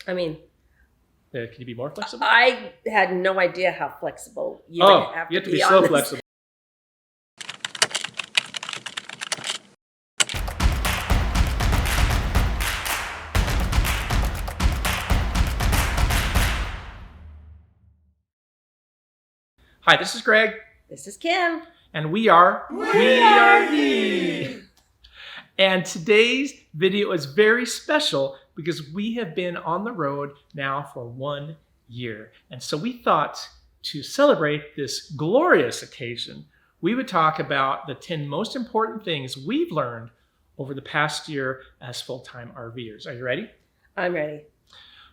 I mean, Can you be more flexible? I had no idea how flexible you you would have have to be be so on this. flexible. Hi, this is Greg. This is Kym. And we are WeeRVee. And today's video is very special because we have been on the road now for 1 year. And so we thought to celebrate this glorious occasion, we would talk about the 10 most important things we've learned over the past year as full-time RVers. Are you ready? I'm ready.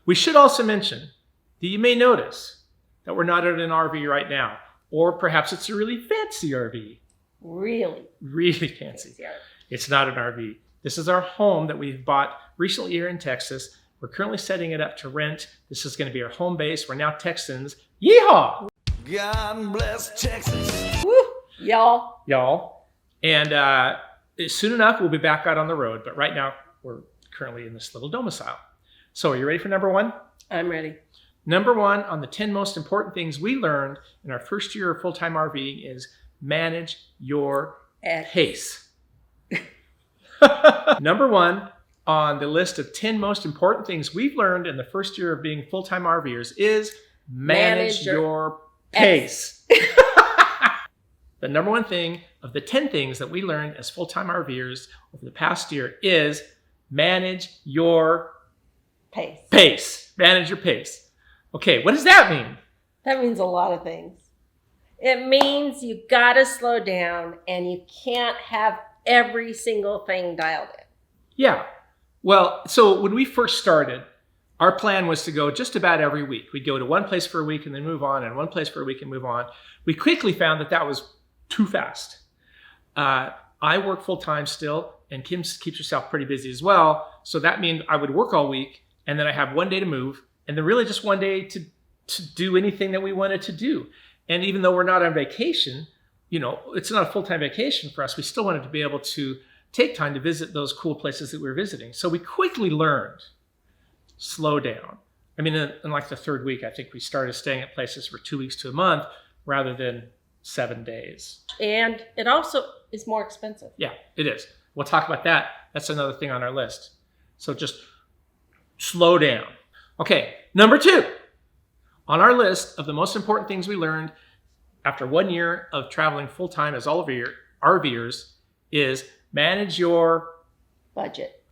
We should also mention that you may notice that we're not in an RV right now, or perhaps it's a really fancy RV. Really fancy. It's not an RV. This is our home that we've bought recently here in Texas. We're currently setting it up to rent. This is going to be our home base. We're now Texans. Yeehaw! God bless Texas. Woo! Y'all. And soon enough, we'll be back out on the road. But right now, we're currently in this little domicile. So are you ready for number one? I'm ready. Number one on the 10 most important things we learned in our first year of full-time RVing is manage your pace. Number one on the list of 10 most important things we've learned in the first year of being full-time RVers is manage your pace. The number one thing of the 10 things that we learned as full-time RVers over the past year is manage your pace. Manage your pace. Okay, what does that mean? That means a lot of things. It means you gotta slow down and you can't have every single thing dialed in. Yeah. Well, so when we first started, our plan was to go just about every week. We'd go to one place for a week and then move on, and one place for a week and move on. We quickly found that that was too fast. I work full time still, and Kym keeps herself pretty busy as well. So that means I would work all week, and then I have one day to move, and then really just one day to do anything that we wanted to do. And even though we're not on vacation, you know, it's not a full-time vacation for us, we still wanted to be able to take time to visit those cool places that we were visiting. So we quickly learned, slow down. I mean, in like the third week, I think we started staying at places for 2 weeks to a month rather than 7 days. And it also is more expensive. Yeah, it is. We'll talk about that. That's another thing on our list. So just slow down. Okay, number two on our list of the most important things we learned after 1 year of traveling full-time as all of your RVers is manage your budget.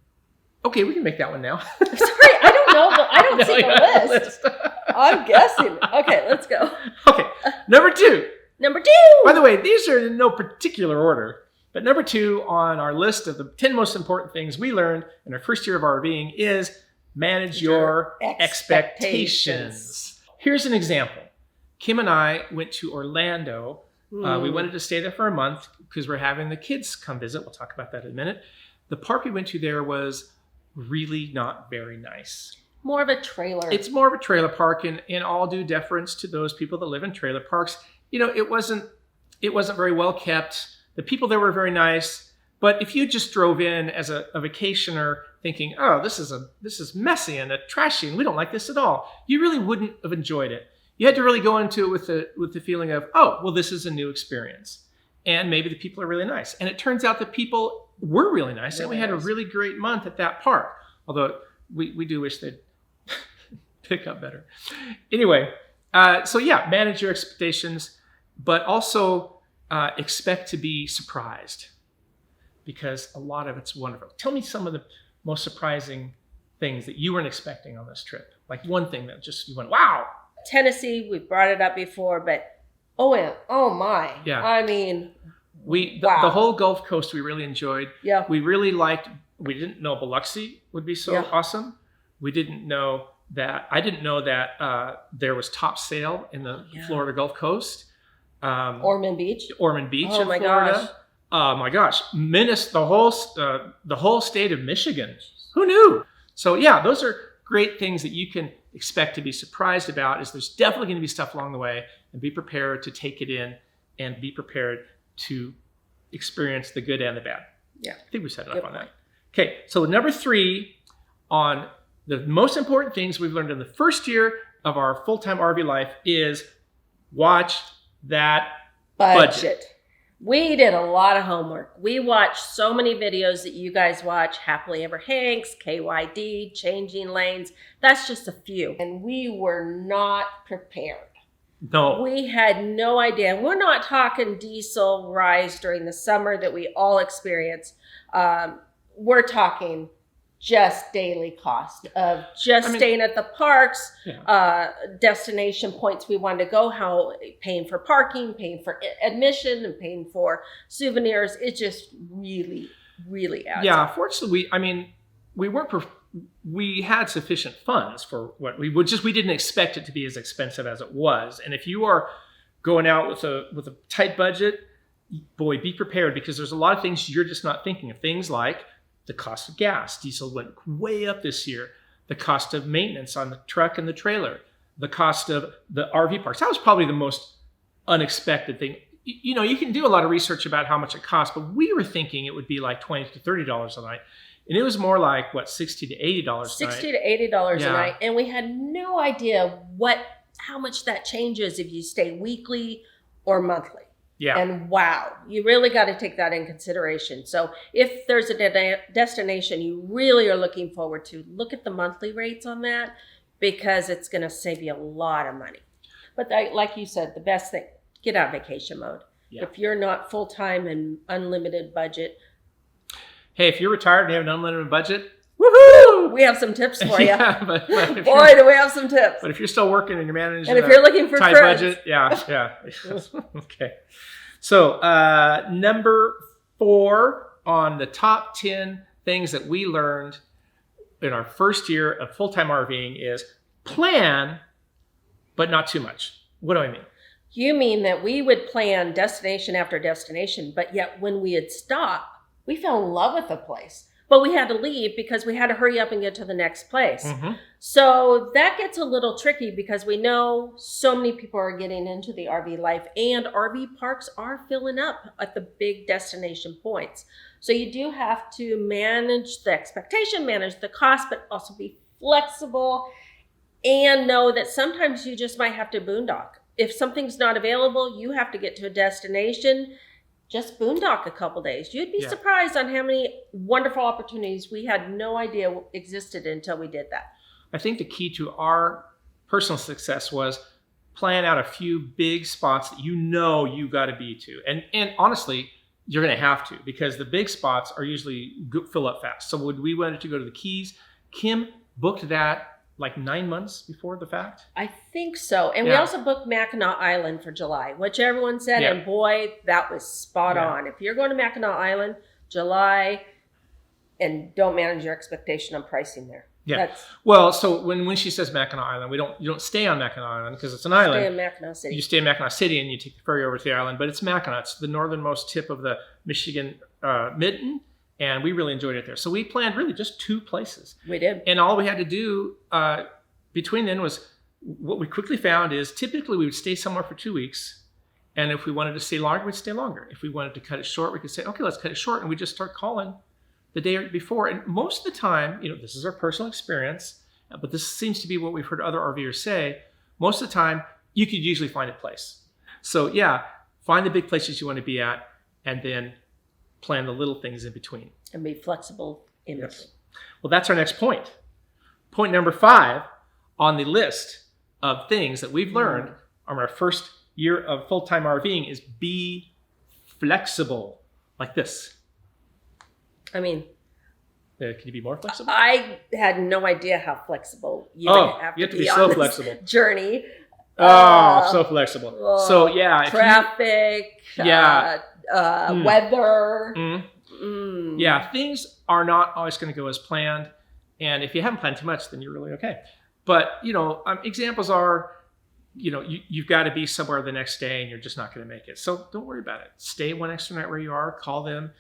Okay, we can make that one now. Sorry, I don't know. I don't see the list. I'm guessing. Okay, let's go. Okay, number two. Number two. By the way, these are in no particular order, but number two on our list of the 10 most important things we learned in our first year of RVing is manage your expectations. Here's an example. Kym and I went to Orlando. We wanted to stay there for a month because we're having the kids come visit. We'll talk about that in a minute. The park we went to there was really not very nice. More of a trailer. It's more of a trailer park, and in all due deference to those people that live in trailer parks, you know, it wasn't very well kept. The people there were very nice, but if you just drove in as a vacationer thinking, oh, this is messy and trashy and we don't like this at all, you really wouldn't have enjoyed it. You had to really go into it with the feeling of, oh, well, this is a new experience. And maybe the people are really nice. And it turns out that people were really nice, and we had a really great month at that park. Although we do wish they'd pick up better. Anyway, so yeah, manage your expectations, but also expect to be surprised, because a lot of it's wonderful. Tell me some of the most surprising things that you weren't expecting on this trip. Like one thing that just you went, wow. Tennessee, we brought it up before, but oh my. Yeah. I mean, wow. The whole Gulf Coast we really enjoyed. Yeah. We really liked, we didn't know Biloxi would be so awesome. We didn't know that, I didn't know that there was top sail in the Florida Gulf Coast. Ormond Beach. Oh in my Florida. Gosh. Oh my gosh. The whole state of Michigan. Who knew? So yeah, those are great things that you can expect to be surprised about. Is there's definitely going to be stuff along the way, and be prepared to take it in and be prepared to experience the good and the bad. Yeah. I think we set it up on that. Okay, so number three on the most important things we've learned in the first year of our full-time RV life is watch that budget. We did a lot of homework. We watched so many videos that you guys watch, Happily Ever Hanks, KYD, Changing Lanes. That's just a few. And we were not prepared. No. We had no idea. We're not talking diesel rise during the summer that we all experience. We're talking just daily cost of staying at the parks, destination points we wanted to go, how paying for parking, paying for admission, and paying for souvenirs. It just really, really adds up. Fortunately, we had sufficient funds for what we didn't expect it to be as expensive as it was. And if you are going out with a tight budget, boy, be prepared, because there's a lot of things you're just not thinking of. Things like the cost of gas. Diesel went way up this year. The cost of maintenance on the truck and the trailer. The cost of the RV parks. That was probably the most unexpected thing. You know, you can do a lot of research about how much it costs, but we were thinking it would be like $20 to $30 a night. And it was more like, what, $60 to $80 a night? $60 to $80 a night. And we had no idea how much that changes if you stay weekly or monthly. Yeah. And wow, you really got to take that in consideration. So if there's a destination you really are looking forward to, look at the monthly rates on that, because it's going to save you a lot of money. But like you said, the best thing, get out of vacation mode. Yeah. If you're not full-time and unlimited budget. Hey, if you're retired and you have an unlimited budget, woohoo! We have some tips for you. Yeah, but boy, do we have some tips. But if you're still working and you're managing, and if you're looking for tight friends, budget, yeah. Okay. So number 4 on the top 10 things that we learned in our first year of full-time RVing is plan, but not too much. What do I mean? You mean that we would plan destination after destination, but yet when we had stopped, we fell in love with the place. But we had to leave because we had to hurry up and get to the next place. Mm-hmm. So that gets a little tricky because we know so many people are getting into the RV life, and RV parks are filling up at the big destination points. So you do have to manage the expectation, manage the cost, but also be flexible and know that sometimes you just might have to boondock. If something's not available, you have to get to a destination. Just boondock a couple days. You'd be surprised on how many wonderful opportunities we had no idea existed until we did that. I think the key to our personal success was plan out a few big spots that you got to be to. And honestly, you're going to have to, because the big spots are usually fill up fast. So when we wanted to go to the Keys, Kym booked that like 9 months before the fact? I think so. And we also booked Mackinac Island for July, which everyone said, and boy, that was spot on. If you're going to Mackinac Island, July, and don't manage your expectation on pricing there. Yeah. Well, so when she says Mackinac Island, you don't stay on Mackinac Island because it's an island. Stay in Mackinac City. You stay in Mackinac City and you take the ferry over to the island, but it's Mackinac. It's the northernmost tip of the Michigan mitten. And we really enjoyed it there. So we planned really just 2 places. We did. And all we had to do between then was, what we quickly found is typically we would stay somewhere for 2 weeks. And if we wanted to stay longer, we'd stay longer. If we wanted to cut it short, we could say, okay, let's cut it short. And we just start calling the day before. And most of the time, this is our personal experience, but this seems to be what we've heard other RVers say. Most of the time, you could usually find a place. So find the big places you want to be at, and then plan the little things in between. And be flexible in between. Well, that's our next point. Point number 5 on the list of things that we've learned on our first year of full-time RVing is be flexible. Like this. I mean, can you be more flexible? I had no idea how flexible you have to be so on flexible. This journey. So flexible. So traffic. Weather. Yeah, things are not always going to go as planned. And if you haven't planned too much, then you're really okay. But, examples are, you've got to be somewhere the next day and you're just not going to make it. So don't worry about it. Stay one extra night where you are, call them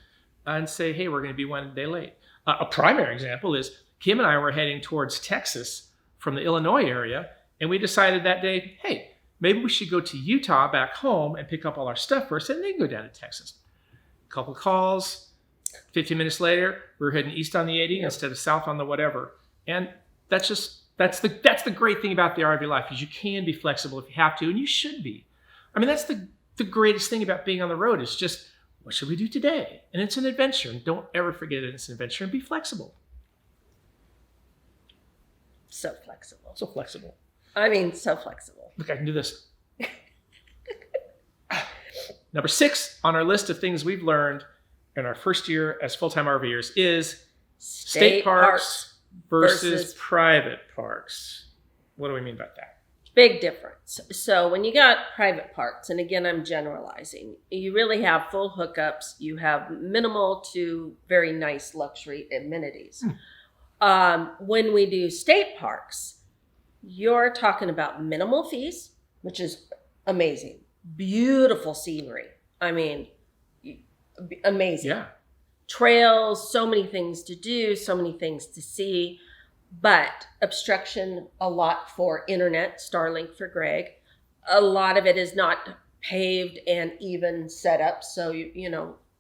and say, hey, we're going to be 1 day late. A primary example is Kym and I were heading towards Texas from the Illinois area. And we decided that day, hey, maybe we should go to Utah back home and pick up all our stuff first and then go down to Texas. A couple calls, 15 minutes later, we were heading east on the 80 instead of south on the whatever. And that's the great thing about the RV life is you can be flexible if you have to, and you should be. I mean, that's the greatest thing about being on the road is just, what should we do today? And it's an adventure, and don't ever forget it. It's an adventure, and be flexible. So flexible. So flexible. I mean, so flexible. Look, I can do this. Number 6 on our list of things we've learned in our first year as full-time RVers is state parks versus private parks. What do we mean by that? Big difference. So when you got private parks, and again, I'm generalizing, you really have full hookups. You have minimal to very nice luxury amenities. When we do state parks, you're talking about minimal fees, which is amazing. Beautiful scenery. I mean, amazing. Yeah. Trails, so many things to do, so many things to see. But obstruction a lot for internet, Starlink for Greg. A lot of it is not paved and even set up. So,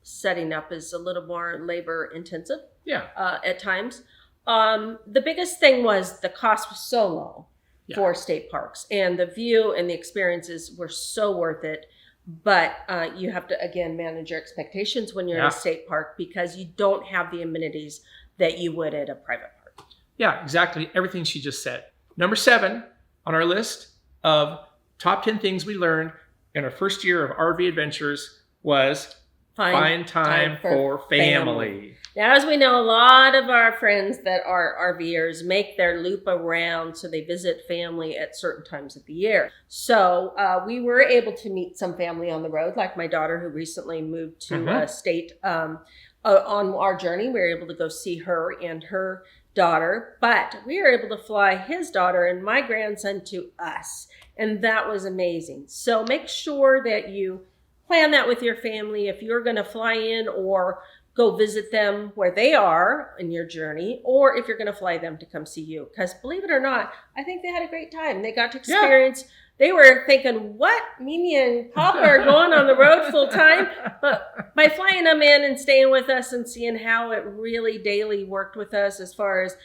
setting up is a little more labor intensive at times. The biggest thing was the cost was so low for state parks. And the view and the experiences were so worth it. But you have to, again, manage your expectations when you're in a state park because you don't have the amenities that you would at a private park. Yeah, exactly. Everything she just said. Number 7 on our list of top 10 things we learned in our first year of RV adventures was find time for family. Now, as we know, a lot of our friends that are RVers make their loop around, so they visit family at certain times of the year. So we were able to meet some family on the road, like my daughter who recently moved to a state on our journey. We were able to go see her and her daughter, but we were able to fly his daughter and my grandson to us, and that was amazing. So make sure that you plan that with your family if you're going to fly in or go visit them where they are in your journey, or if you're going to fly them to come see you. Because believe it or not, I think they had a great time. They got to experience, they were thinking, what? Mimi and Papa are going on the road full time? But by flying them in and staying with us and seeing how it really daily worked with us as far as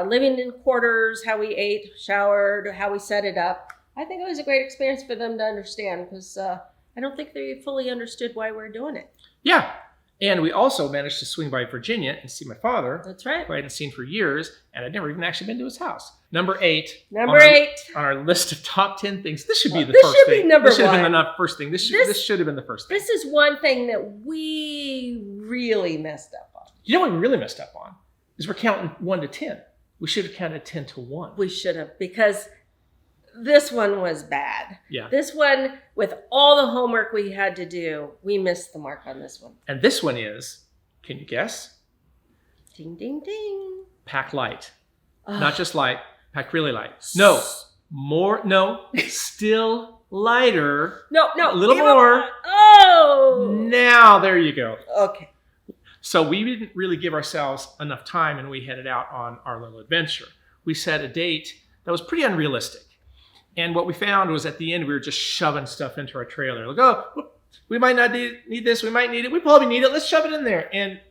living in quarters, how we ate, showered, how we set it up, I think it was a great experience for them to understand because I don't think they fully understood why we're doing it. Yeah. And we also managed to swing by Virginia and see my father. That's right. Who I hadn't seen for years, and I'd never even actually been to his house. Number 8. On our list of top 10 things. This should be the this first should thing. Be number this should one. have been the first thing. This should have been the first thing. This is one thing that we really messed up on. You know what we really messed up on? Is we're counting 1 to 10. We should have counted 10 to 1. We should have, because this one was bad. Yeah. This one, with all the homework we had to do, we missed the mark on this one. And this one is, can you guess? Ding, ding, ding. Pack light. Not just light, pack really light. No, still lighter. No. A little more. Oh. Now, there you go. Okay. So we didn't really give ourselves enough time, and we headed out on our little adventure. We set a date that was pretty unrealistic. And what we found was at the end, we were just shoving stuff into our trailer. Like, oh, we might not need this. We might need it. We probably need it. Let's shove it in there. And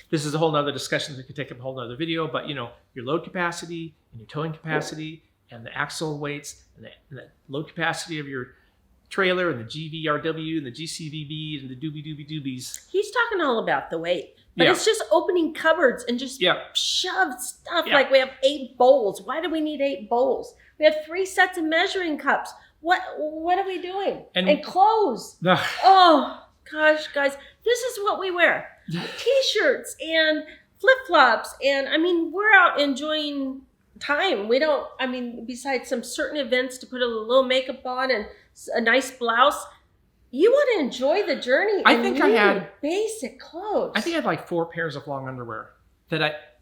this is a whole nother discussion that could take up a whole nother video. But, your load capacity and your towing capacity and the axle weights and the load capacity of your trailer and the GVRW and the GCVB and the doobies. He's talking all about the weight. But it's just opening cupboards and just shove stuff. Like we have 8 bowls. Why do we need 8 bowls? We have 3 sets of measuring cups. What are we doing? And clothes. Oh, gosh, guys. This is what we wear. T-shirts and flip-flops. And, we're out enjoying time. We don't, besides some certain events to put a little makeup on and a nice blouse, you want to enjoy the journey. I think I had basic clothes. I think I had like 4 pairs of long underwear that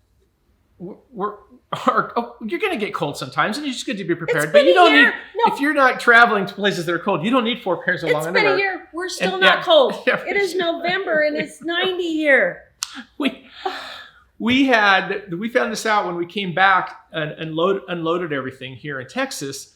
you're going to get cold sometimes, and you're just good to be prepared. But you don't need, if you're not traveling to places that are cold, you don't need 4 pairs of long underwear. It's been a year. We're still not cold. It is November, and it's 90 here. We found this out when we came back and unloaded everything here in Texas.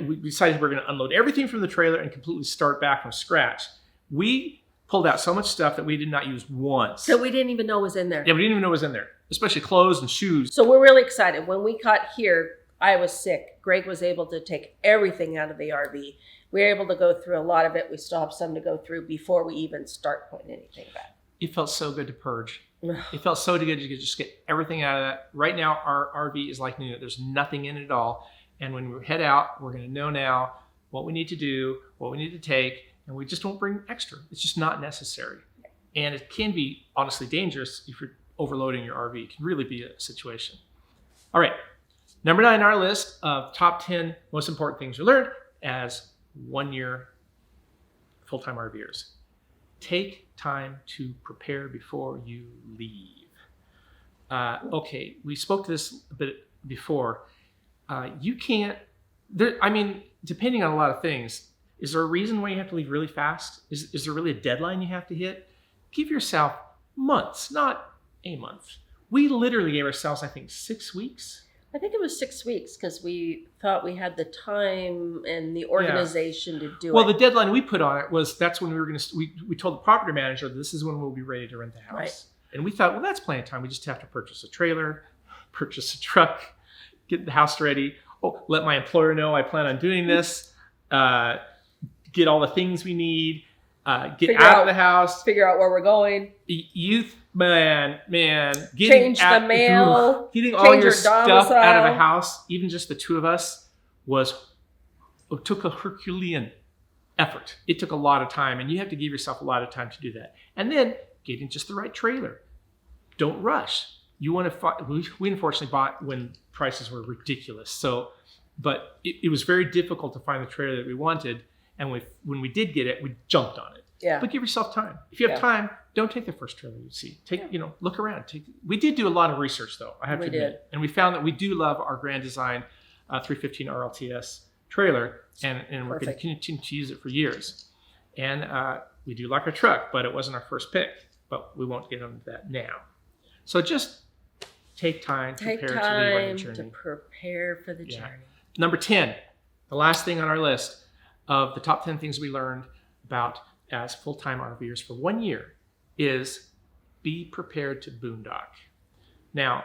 We decided we're going to unload everything from the trailer and completely start back from scratch. We pulled out so much stuff that we did not use once. So we didn't even know was in there. Yeah, we didn't even know it was in there. especially clothes and shoes. So we're really excited. When we got here, I was sick. Greg was able to take everything out of the RV. We were able to go through a lot of it. We still have some to go through before we even start putting anything back. It felt so good to purge. It felt so good to just get everything out of that. Right now, our RV is like new. There's nothing in it at all. And when we head out, we're going to know now what we need to do, what we need to take, and we just won't bring extra. It's just not necessary. And it can be honestly dangerous if you're overloading your RV. It can really be a situation. All right. Number 9 on our list of top 10 most important things we learned as 1-year full-time RVers. Take time to prepare before you leave. Okay, we spoke to this a bit before. You can't, depending on a lot of things, is there a reason why you have to leave really fast? Is there really a deadline you have to hit? Give yourself months, not a month. We literally gave ourselves, I think, 6 weeks. I think it was 6 weeks because we thought we had the time and the organization to do it. Well, the deadline we put on it was that's when we were going to, we told the property manager this is when we'll be ready to rent the house. Right. And we thought, well, that's plenty of time. We just have to purchase a trailer, purchase a truck, get the house ready. Oh, let my employer know I plan on doing this. Get all the things we need. Get out of the house. Figure out where we're going. Youth, man. Change the mail. Getting all your stuff out of a house, even just the two of us, took a Herculean effort. It took a lot of time, and you have to give yourself a lot of time to do that. And then getting just the right trailer. Don't rush. You want to. We unfortunately bought when prices were ridiculous. But it was very difficult to find the trailer that we wanted. And when we did get it, we jumped on it. Yeah. But give yourself time. If you have time, don't take the first trailer you see. Look around. We did do a lot of research, though, I have to admit. And we found that we do love our Grand Design 315 RLTS trailer, and we're going to continue to use it for years. And we do like our truck, but it wasn't our first pick. But we won't get into that now. So just take time to prepare for the journey. Number 10, the last thing on our list of the top 10 things we learned about as full-time RVers for 1 year is be prepared to boondock. Now,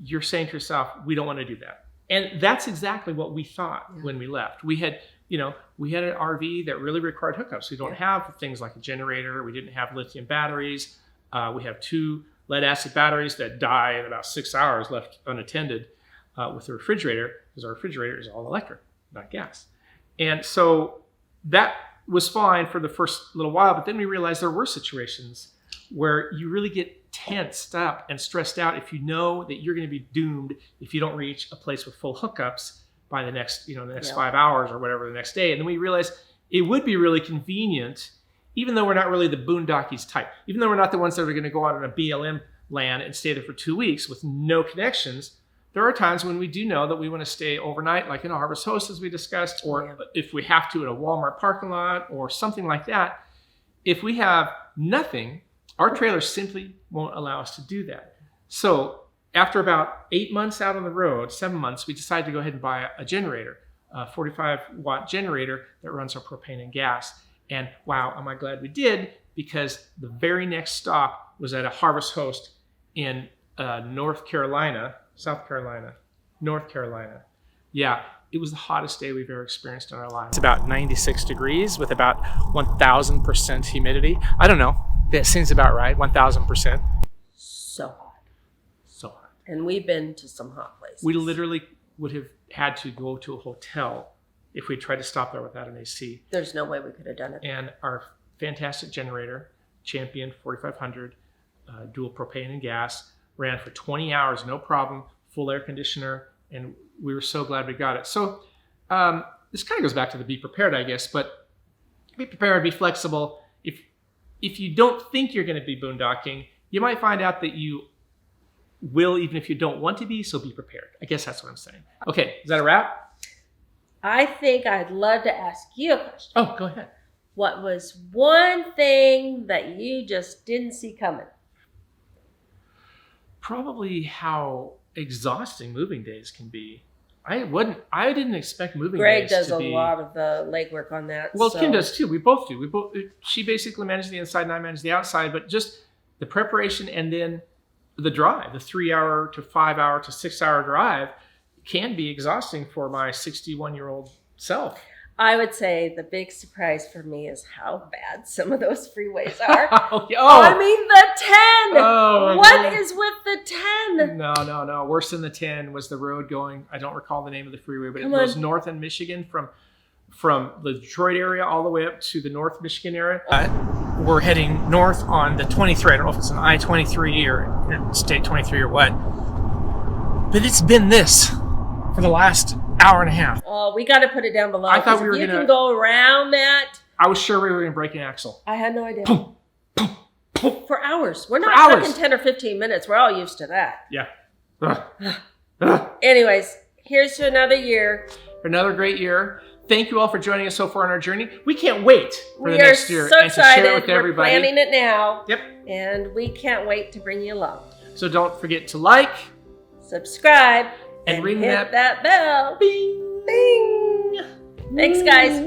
you're saying to yourself, we don't want to do that. And that's exactly what we thought when we left. We had an RV that really required hookups. We don't have things like a generator. We didn't have lithium batteries. We have 2 lead acid batteries that die in about 6 hours left unattended with the refrigerator, because our refrigerator is all electric, not gas. And so that was fine for the first little while, but then we realized there were situations where you really get tensed up and stressed out if you know that you're going to be doomed if you don't reach a place with full hookups by the next 5 hours or whatever the next day. And then we realized it would be really convenient, even though we're not really the boondockies type, even though we're not the ones that are going to go out on a BLM land and stay there for 2 weeks with no connections. There are times when we do know that we want to stay overnight, like in a Harvest Host, as we discussed, or if we have to in a Walmart parking lot or something like that. If we have nothing, our trailer simply won't allow us to do that. So after about 8 months out on the road, 7 months, we decided to go ahead and buy a generator, a 45-watt generator that runs on propane and gas. And wow, am I glad we did, because the very next stop was at a Harvest Host in North Carolina. Yeah, it was the hottest day we've ever experienced in our lives. It's about 96 degrees with about 1,000% humidity. I don't know. That seems about right, 1,000%. So hot. So hot. And we've been to some hot places. We literally would have had to go to a hotel if we tried to stop there without an AC. There's no way we could have done it. And our fantastic generator, Champion 4500, dual propane and gas, ran for 20 hours, no problem, full air conditioner, and we were so glad we got it. So this kind of goes back to the be prepared, I guess, but be prepared, be flexible. If you don't think you're going to be boondocking, you might find out that you will, even if you don't want to be, so be prepared. I guess that's what I'm saying. Okay, is that a wrap? I think I'd love to ask you a question. Oh, go ahead. What was one thing that you just didn't see coming? Probably how exhausting moving days can be. I didn't expect moving Greg days does to a be... lot of the legwork on that. Well, Kym does too. We both do. She basically manages the inside and I manage the outside, but just the preparation and then the drive, the 3 hour to 5 hour to 6 hour drive can be exhausting for my 61-year-old self. I would say the big surprise for me is how bad some of those freeways are. I mean, the 10. What is with the 10? No. Worse than the 10 was the road going, I don't recall the name of the freeway, but it goes north in Michigan from the Detroit area all the way up to the North Michigan area. We're heading north on the 23. I don't know if it's an I-23 or Interstate 23 or what. But it's been this for the last hour and a half. Oh, we got to put it down below. I thought we were going to... You can go around that. I was sure we were going to break an axle. I had no idea. Boom, boom, boom. For hours. We're not talking 10 or 15 minutes. We're all used to that. Yeah. Anyways, here's to another year. Another great year. Thank you all for joining us so far on our journey. We can't wait for the We are next year so and to share it with excited. We're everybody. planning it now. Yep. And we can't wait to bring you along. So don't forget to like, subscribe, and ring hit that bell. bing. Bing. Thanks, guys.